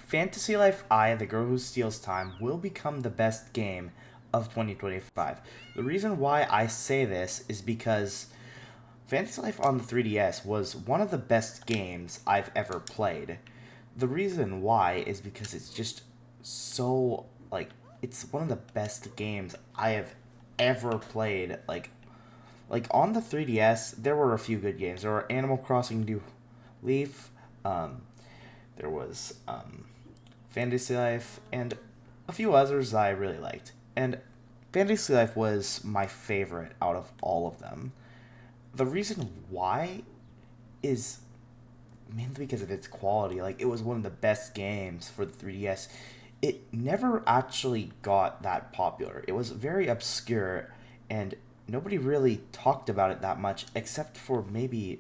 Fantasy Life I, The Girl Who Steals Time, will become the best game of 2025. The reason why I say this is because Fantasy Life on the 3DS was one of the best games I've ever played. The reason why is because it's just so, it's one of the best games I have ever played. On the 3DS, there were a few good games. There were Animal Crossing New Leaf, um, there was Fantasy Life, and a few others that I really liked. And Fantasy Life was my favorite out of all of them. The reason why is mainly because of its quality. Like, it was one of the best games for the 3DS. It never actually got that popular. It was very obscure, and nobody really talked about it that much, except for maybe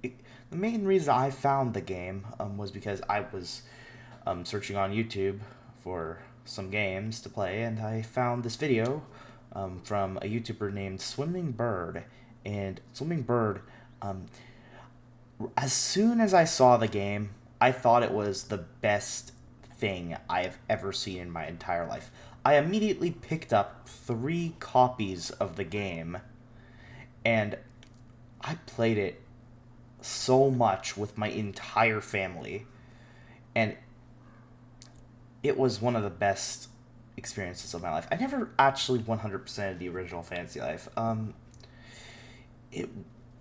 the main reason I found the game was because I was searching on YouTube for some games to play, and I found this video from a YouTuber named Swimming Bird. And Swimming Bird, as soon as I saw the game, I thought it was the best thing I have ever seen in my entire life. I immediately picked up 3 copies of the game, and I played it so much with my entire family, and it was one of the best experiences of my life. I never actually 100% the original Fantasy Life. It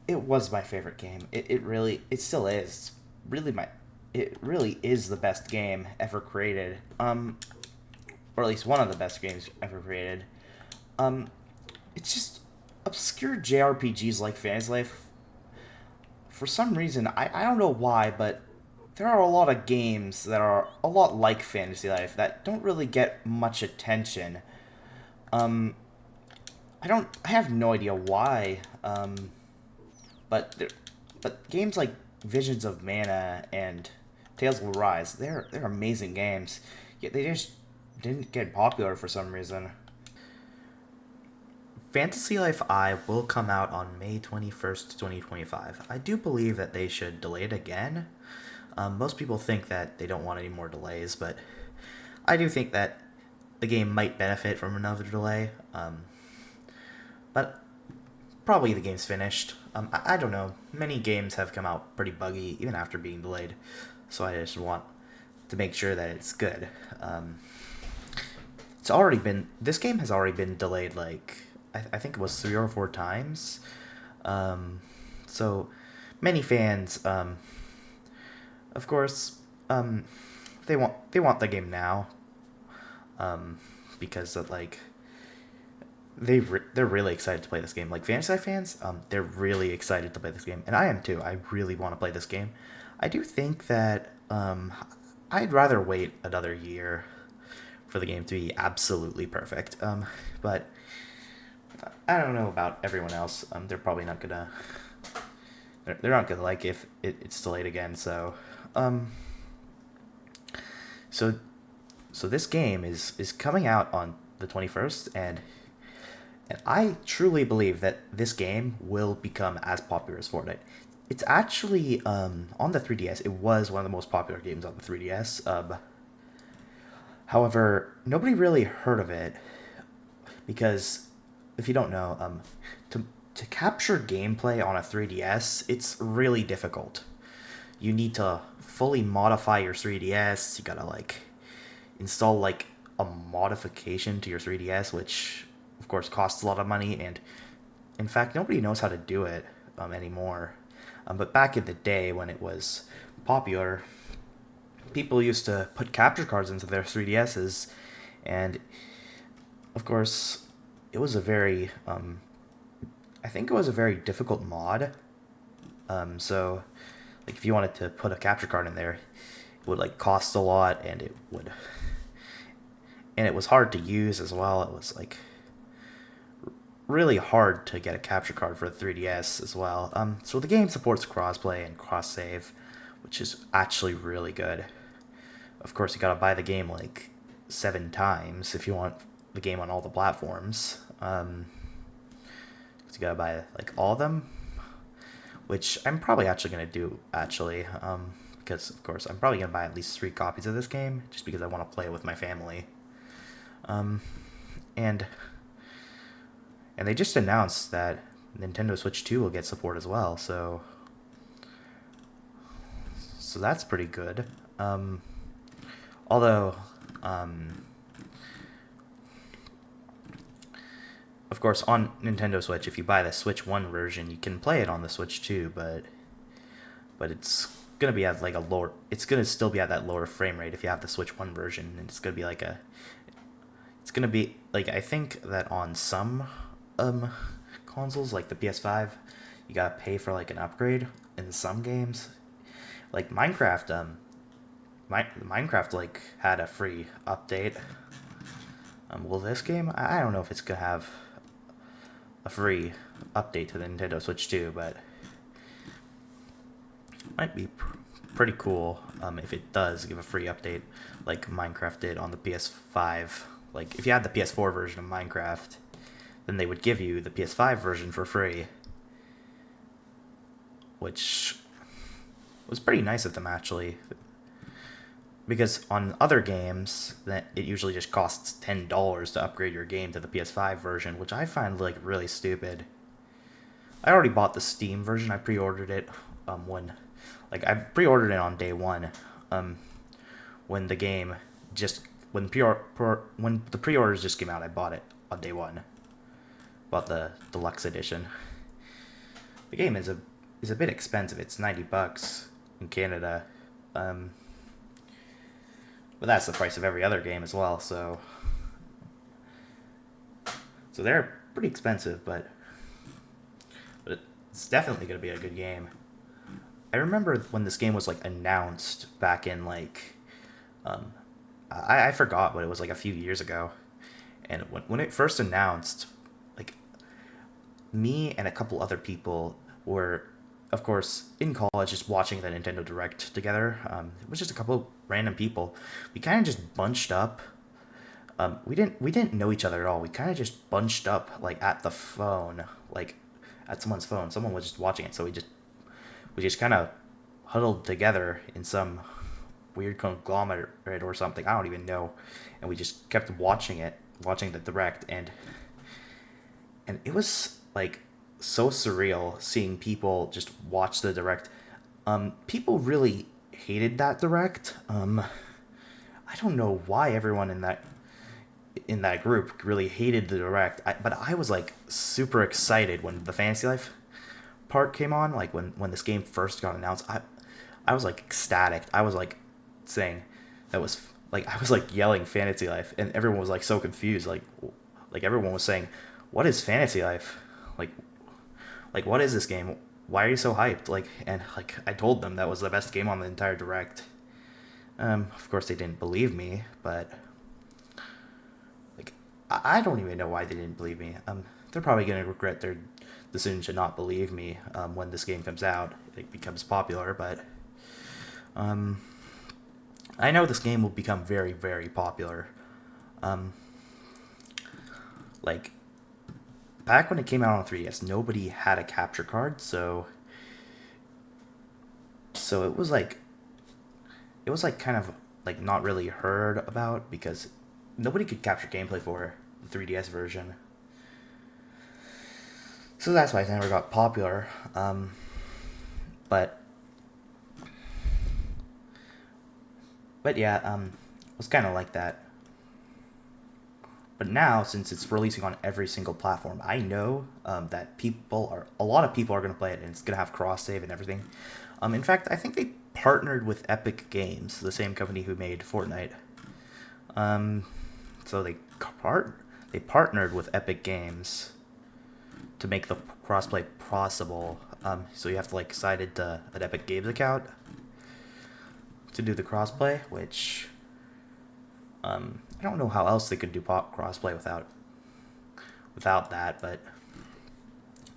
it was my favorite game. It really it still is. It's really my it really is the best game ever created. Or at least one of the best games ever created. Um, it's just obscure JRPGs like Fantasy Life. For some reason, I don't know why, but there are a lot of games that are a lot like Fantasy Life that don't really get much attention. Um, I have no idea why. But there, but games like Visions of Mana and Tales of Arise, they're amazing games. Yet they just didn't get popular for some reason. Fantasy Life I will come out on May 21st, 2025. I do believe that they should delay it again. Most people think that they don't want any more delays, but I do think that the game might benefit from another delay. But probably the game's finished. I don't know. Many games have come out pretty buggy even after being delayed, so I just want to make sure that it's good. It's already been this game has already been delayed like I think it was 3 or 4 times. Um, so many fans, of course, um, they want the game now, um, because of, like they're really excited to play this game. Like Fantasy fans, they're really excited to play this game, and I am too. I really want to play this game. I do think that I'd rather wait another year for the game to be absolutely perfect. But I don't know about everyone else. They're probably not gonna. They're not gonna like if it's delayed again. Um, so, so this game is coming out on the 21st, and I truly believe that this game will become as popular as Fortnite. It's actually on the 3DS. It was one of the most popular games on the 3DS. However, nobody really heard of it because if you don't know, to capture gameplay on a 3DS, it's really difficult. You need to fully modify your 3DS. You gotta install a modification to your 3DS, which of course costs a lot of money, and in fact nobody knows how to do it anymore. But back in the day when it was popular, people used to put capture cards into their 3DSs, and of course it was a very I think it was a very difficult mod. So like if you wanted to put a capture card in there, it would cost a lot, and it was hard to use as well. It was really hard to get a capture card for the 3DS as well. So the game supports crossplay and cross save, which is actually really good. Of course, you gotta buy the game 7 times if you want the game on all the platforms. So you gotta buy all of them, which I'm probably actually gonna do actually, because, of course, I'm probably going to buy at least 3 copies of this game, just because I want to play it with my family. And they just announced that Nintendo Switch 2 will get support as well, so that's pretty good. Although, of course, on Nintendo Switch, if you buy the Switch 1 version, you can play it on the Switch 2, but it's gonna be at like a lower. It's gonna still be at that lower frame rate if you have the Switch 1 version, and it's gonna be like It's gonna be like, I think that on some consoles like the PS5, you gotta pay for like an upgrade in some games, like Minecraft. Minecraft like had a free update. Will this game? I don't know if it's gonna have a free update to the Nintendo Switch 2, but it might be pretty cool if it does give a free update like Minecraft did on the PS5. Like, if you had the PS4 version of Minecraft, then they would give you the PS5 version for free, which was pretty nice of them, actually. Because on other games, that it usually just costs $10 to upgrade your game to the PS5 version, which I find like really stupid. I already bought the Steam version. I pre-ordered it I pre-ordered it on day one, when the game just when the pre-orders just came out. I bought it on day one. Bought the deluxe edition. The game is a bit expensive. It's $90 in Canada. But that's the price of every other game as well, so they're pretty expensive, but it's definitely going to be a good game. I remember when this game was like announced back in like I forgot, but it was like a few years ago. And when it first announced, like, me and a couple other people were, of course, in college just watching the Nintendo Direct together. It was just a couple of random people. We kind of just bunched up. We didn't know each other at all. We kind of just bunched up like at the phone, like at someone's phone. Someone was just watching it, so we just kind of huddled together in some weird conglomerate or something. I don't even know. And we just kept watching the Direct, and it was like so surreal seeing people just watch the Direct. People really hated that Direct. I don't know why everyone in that group really hated the Direct. But I was like super excited when the Fantasy Life part came on. Like when this game first got announced, I was like ecstatic. I was like saying that was like I was like yelling Fantasy Life, and everyone was like so confused. Like everyone was saying, "What is Fantasy Life? Like what is this game? Why are you so hyped?" And I told them that was the best game on the entire Direct. Of course they didn't believe me, but like I don't even know why they didn't believe me. They're probably gonna regret their decision to not believe me when this game comes out. It becomes popular, but I know this game will become very, very popular. Like, back when it came out on 3DS, nobody had a capture card, so it was like kind of like not really heard about because nobody could capture gameplay for the 3DS version. So that's why it never got popular. But yeah, it was kind of like that. But now, since it's releasing on every single platform, I know that a lot of people are going to play it, and it's going to have cross save and everything. In fact, I think they partnered with Epic Games, the same company who made Fortnite. So they partnered with Epic Games to make the crossplay possible. So you have to like sign into an Epic Games account to do the crossplay, which I don't know how else they could do crossplay without that, but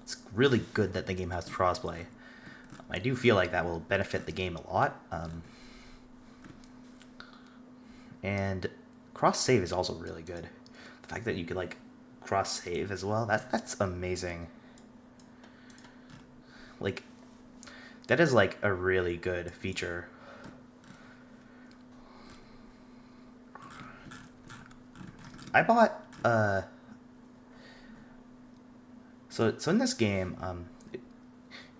it's really good that the game has crossplay. I do feel like that will benefit the game a lot. And cross save is also really good. The fact that you could like cross save as well, that's amazing. Like, that is like a really good feature. I bought so in this game,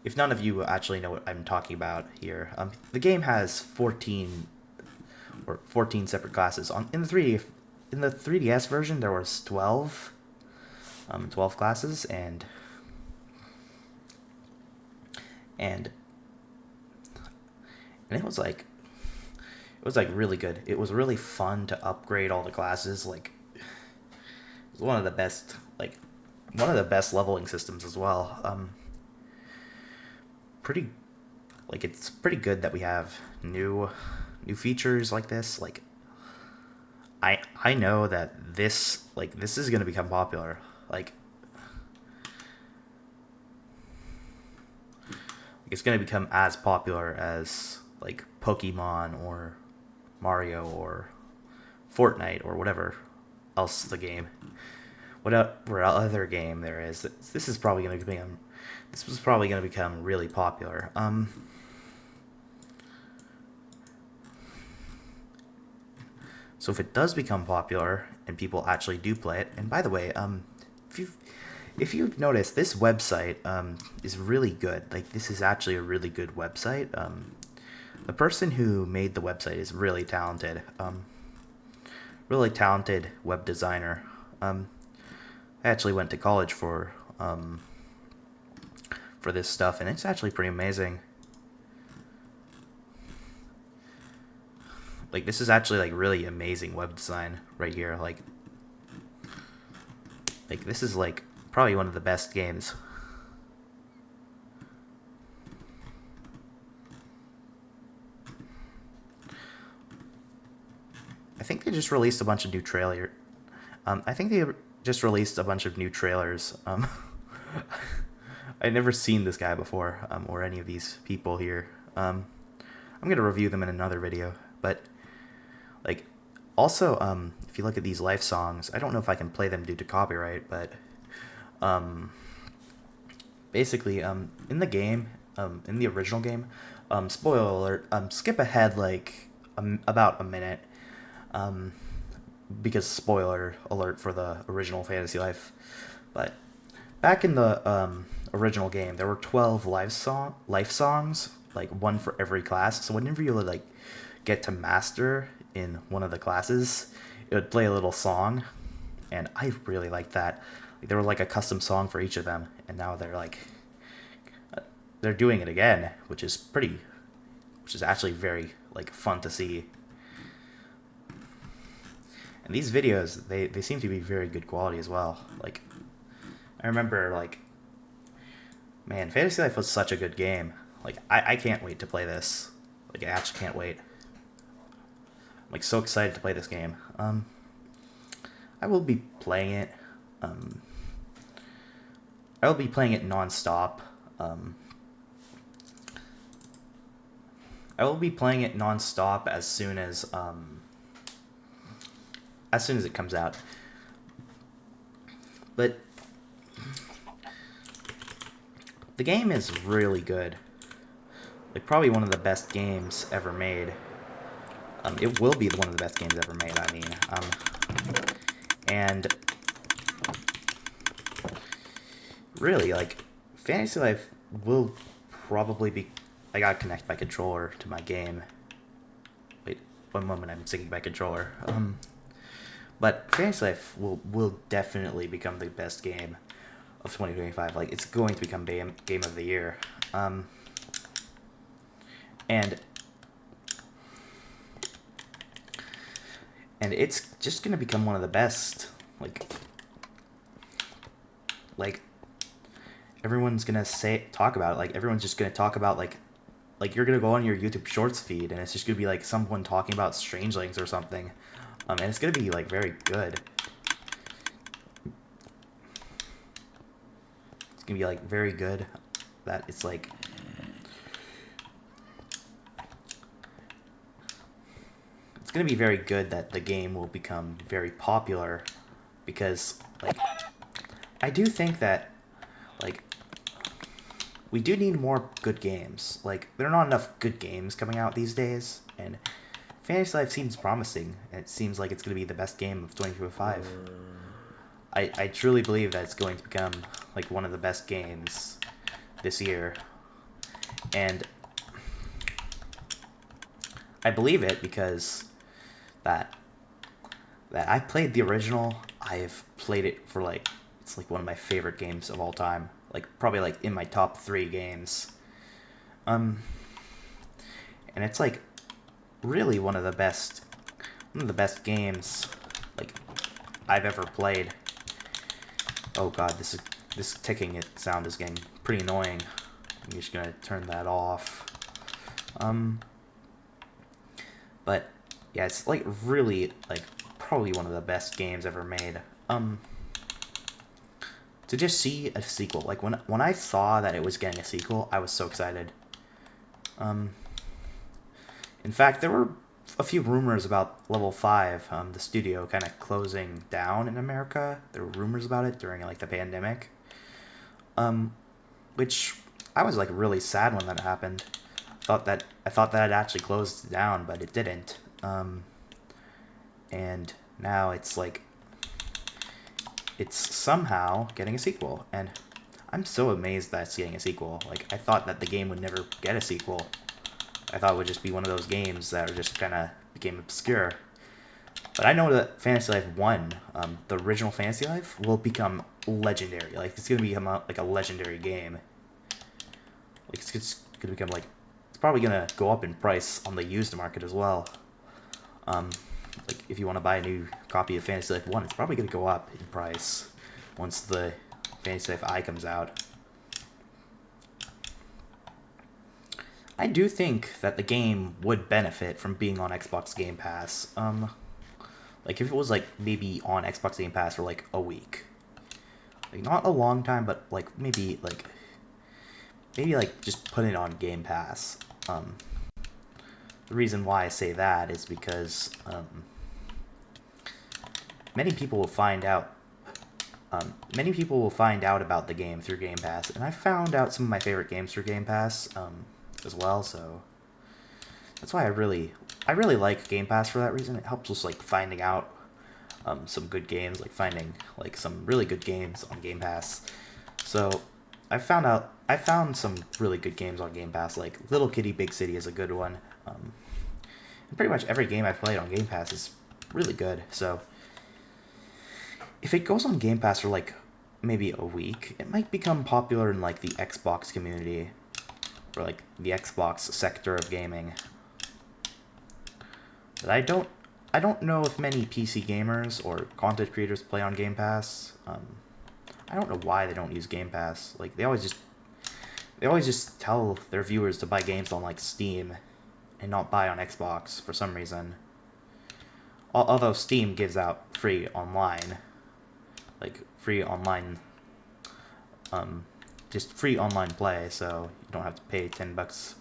if none of you actually know what I'm talking about here, the game has 14 separate classes. In the 3DS version, there was 12 classes, and it was like really good. It was really fun to upgrade all the classes. Like, it was one of the best leveling systems as well. Pretty it's pretty good that we have new features like this. Like, I know that this is going to become popular. Like, it's going to become as popular as like Pokemon or Mario or Fortnite or whatever else the game, whatever other game there is. This is probably going to become really popular. So if it does become popular and people actually do play it, and by the way, if you've noticed, this website is really good. Like, this is actually a really good website. The person who made the website is really talented. Really talented web designer. I actually went to college for this stuff, and it's actually pretty amazing. Like, this is actually like really amazing web design right here. Like this is like probably one of the best games. I think they just released a bunch of new trailer. I think they just released a bunch of new trailers. I'd never seen this guy before, or any of these people here. I'm gonna review them in another video, but like, also, if you look at these life songs, I don't know if I can play them due to copyright, but basically, in the game, in the original game, spoiler alert, skip ahead like about a minute, because spoiler alert for the original Fantasy Life. But back in the original game, there were 12 life songs, like one for every class. So whenever you like get to master in one of the classes, it would play a little song, and I really liked that. Like, there were like a custom song for each of them, and now they're doing it again, which is actually very like fun to see. And these videos, they seem to be very good quality as well. Like, I remember, like, man, Fantasy Life was such a good game. Like, I can't wait to play this. Like, I actually can't wait. I'm like so excited to play this game. I will be playing it. I will be playing it nonstop. I will be playing it nonstop as soon as it comes out. But the game is really good. Like, probably one of the best games ever made. It will be one of the best games ever made, I mean. And really, like, Fantasy Life will probably be... I gotta connect my controller to my game. Wait, one moment, I'm syncing my controller. But Fantasy Life will definitely become the best game of 2025. Like, it's going to become game of the year. And it's just gonna become one of the best. Like everyone's gonna talk about it. Like, everyone's just gonna talk about like you're gonna go on your YouTube Shorts feed, and it's just gonna be like someone talking about Strangelings or something. And it's gonna be like very good. It's gonna be like very good. That it's like... It's gonna be very good that the game will become very popular, because like I do think that like we do need more good games. Like, there are not enough good games coming out these days, and Fantasy Life seems promising. It seems like it's going to be the best game of 2025. I truly believe that it's going to become like one of the best games this year. And I believe it because that I played the original. I've played it for like, it's like one of my favorite games of all time. Like probably like in my top 3 games. And it's like really one of the best games like I've ever played. Oh god, this ticking sound is getting pretty annoying. I'm just gonna turn that off. But yeah, it's like really like probably one of the best games ever made. To just see a sequel, like when I saw that it was getting a sequel, I was so excited. In fact, there were a few rumors about Level 5, the studio kind of closing down in America. There were rumors about it during like the pandemic. Which I was like really sad when that happened. I thought that it actually closed down, but it didn't. And now it's like it's somehow getting a sequel, and I'm so amazed that it's getting a sequel. Like I thought that the game would never get a sequel. I thought it would just be one of those games that are just kind of became obscure. But I know that Fantasy Life 1, the original Fantasy Life, will become legendary. Like, it's going to become like a legendary game. Like, it's going to become, like, it's probably going to go up in price on the used market as well. Like, if you want to buy a new copy of Fantasy Life 1, it's probably going to go up in price once the Fantasy Life I comes out. I do think that the game would benefit from being on Xbox Game Pass. Like if it was like maybe on Xbox Game Pass for like a week, like not a long time, but like maybe like just put it on Game Pass. The reason why I say that is because many people will find out. Many people will find out about the game through Game Pass, and I found out some of my favorite games through Game Pass. As well, so that's why I really like Game Pass for that reason. It helps us like finding out some good games, like finding like some really good games on Game Pass. So I found some really good games on Game Pass, like Little Kitty Big City is a good one. And pretty much every game I've played on Game Pass is really good. So if it goes on Game Pass for like maybe a week, it might become popular in like the Xbox community. Or like the Xbox sector of gaming. But I don't know if many PC gamers or content creators play on Game Pass. I don't know why they don't use Game Pass. Like they always just tell their viewers to buy games on like Steam and not buy on Xbox for some reason. Although Steam gives out free online, just free online play, so you don't have to pay $10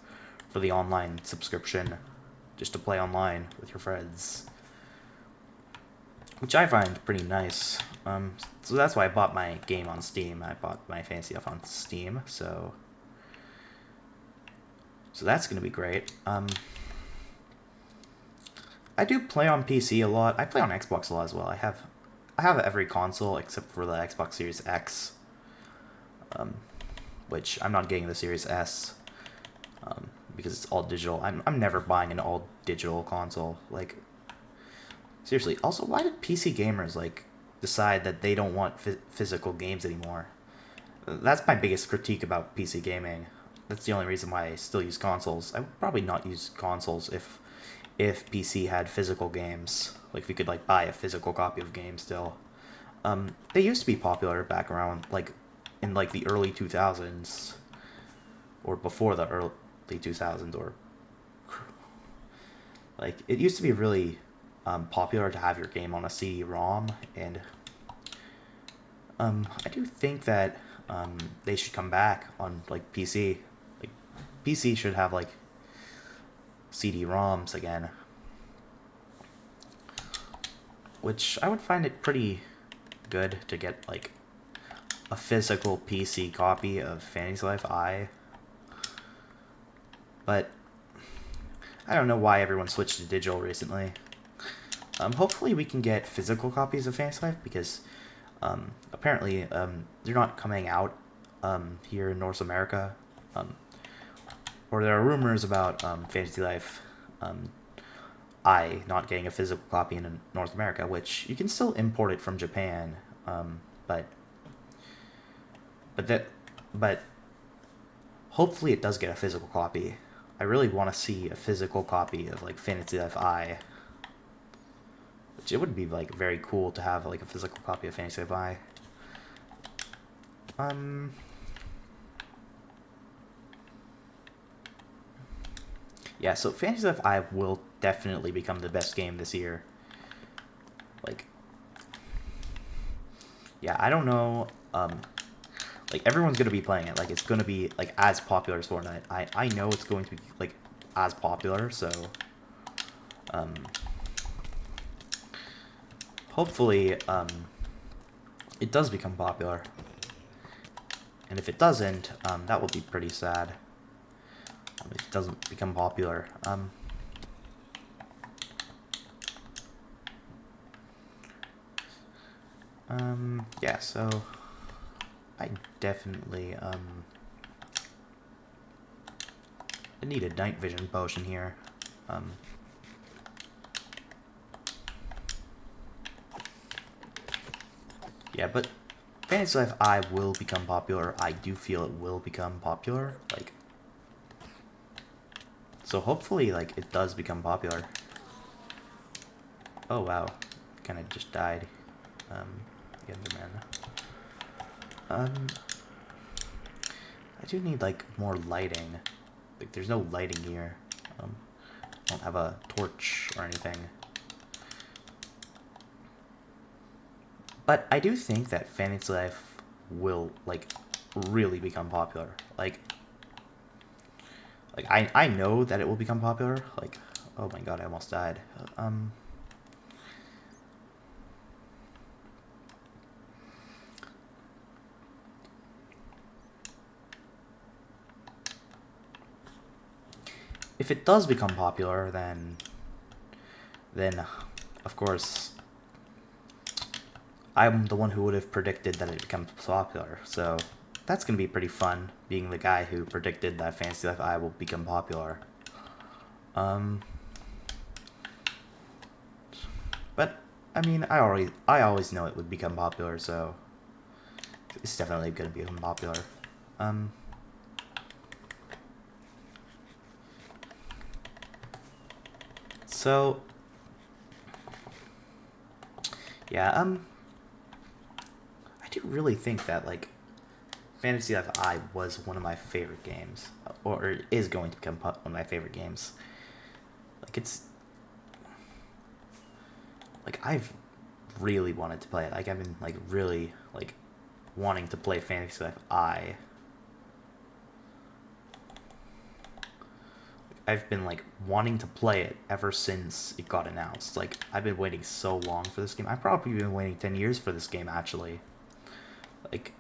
for the online subscription just to play online with your friends, which I find pretty nice. So that's why I bought my game on Steam. I bought my Fantasy Life on Steam, so that's gonna be great. I do play on PC a lot. I play on Xbox a lot as well. I have every console except for the Xbox Series X. Which I'm not getting the Series S, because it's all digital. I'm never buying an all digital console. Like, seriously. Also, why did PC gamers like decide that they don't want physical games anymore? That's my biggest critique about PC gaming. That's the only reason why I still use consoles. I would probably not use consoles if PC had physical games. Like if you could like buy a physical copy of games still. They used to be popular back around like in like the early 2000s, or before the early 2000s, or like it used to be really popular to have your game on a CD-ROM, and I do think that they should come back on like PC. Like PC should have like CD-ROMs again, which I would find it pretty good to get like a physical PC copy of Fantasy Life I. But I don't know why everyone switched to digital recently. Hopefully we can get physical copies of Fantasy Life, because apparently they're not coming out here in North America. Or there are rumors about Fantasy Life I not getting a physical copy in North America, which you can still import it from Japan, but hopefully it does get a physical copy. I really want to see a physical copy of like Fantasy Life I, which it would be like very cool to have like a physical copy of Fantasy Life I. Yeah, so Fantasy Life I will definitely become the best game this year. Like, yeah, I don't know. Like everyone's gonna be playing it. Like it's gonna be like as popular as Fortnite. I know it's going to be like as popular. So, hopefully, it does become popular. And if it doesn't, that will be pretty sad. If it doesn't become popular. Yeah, so I definitely, I need a night vision potion here. Yeah, but Fantasy Life I will become popular. I do feel it will become popular. Like, so hopefully, like, it does become popular. Oh, wow. Kind of just died. Enderman. I do need, like, more lighting. Like, there's no lighting here. I don't have a torch or anything. But I do think that Fantasy Life will, like, really become popular. Like I know that it will become popular. Like, oh my god, I almost died. If it does become popular, then of course I'm the one who would have predicted that it becomes popular. So that's gonna be pretty fun, being the guy who predicted that Fantasy Life I will become popular. But I mean, I always know it would become popular, so it's definitely gonna become popular. So yeah, I do really think that like Fantasy Life I was one of my favorite games, or is going to become one of my favorite games. Like it's like I've really wanted to play it. Like I've been like really like wanting to play Fantasy Life I. I've been like wanting to play it ever since it got announced. Like I've been waiting so long for this game. I've probably been waiting 10 years for this game actually. Like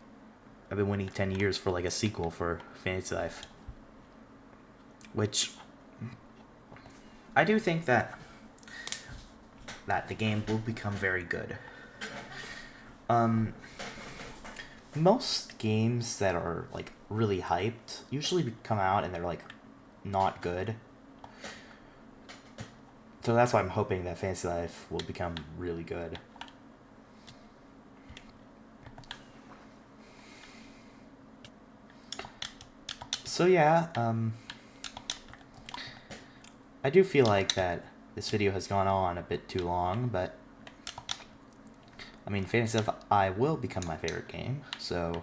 I've been waiting 10 years for like a sequel for Fantasy Life. Which I do think that the game will become very good. Most games that are like really hyped usually come out and they're like not good. So that's why I'm hoping that Fantasy Life will become really good. So yeah, I do feel like that this video has gone on a bit too long, but I mean, Fantasy Life I will become my favorite game, so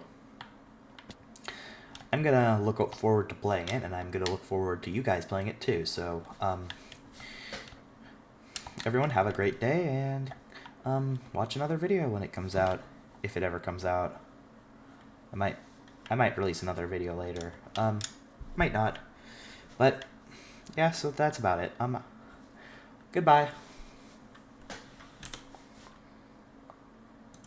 I'm gonna look forward to playing it, and I'm gonna look forward to you guys playing it too. So, everyone have a great day, and watch another video when it comes out, if it ever comes out. I might release another video later. Might not, but yeah. So that's about it. Goodbye.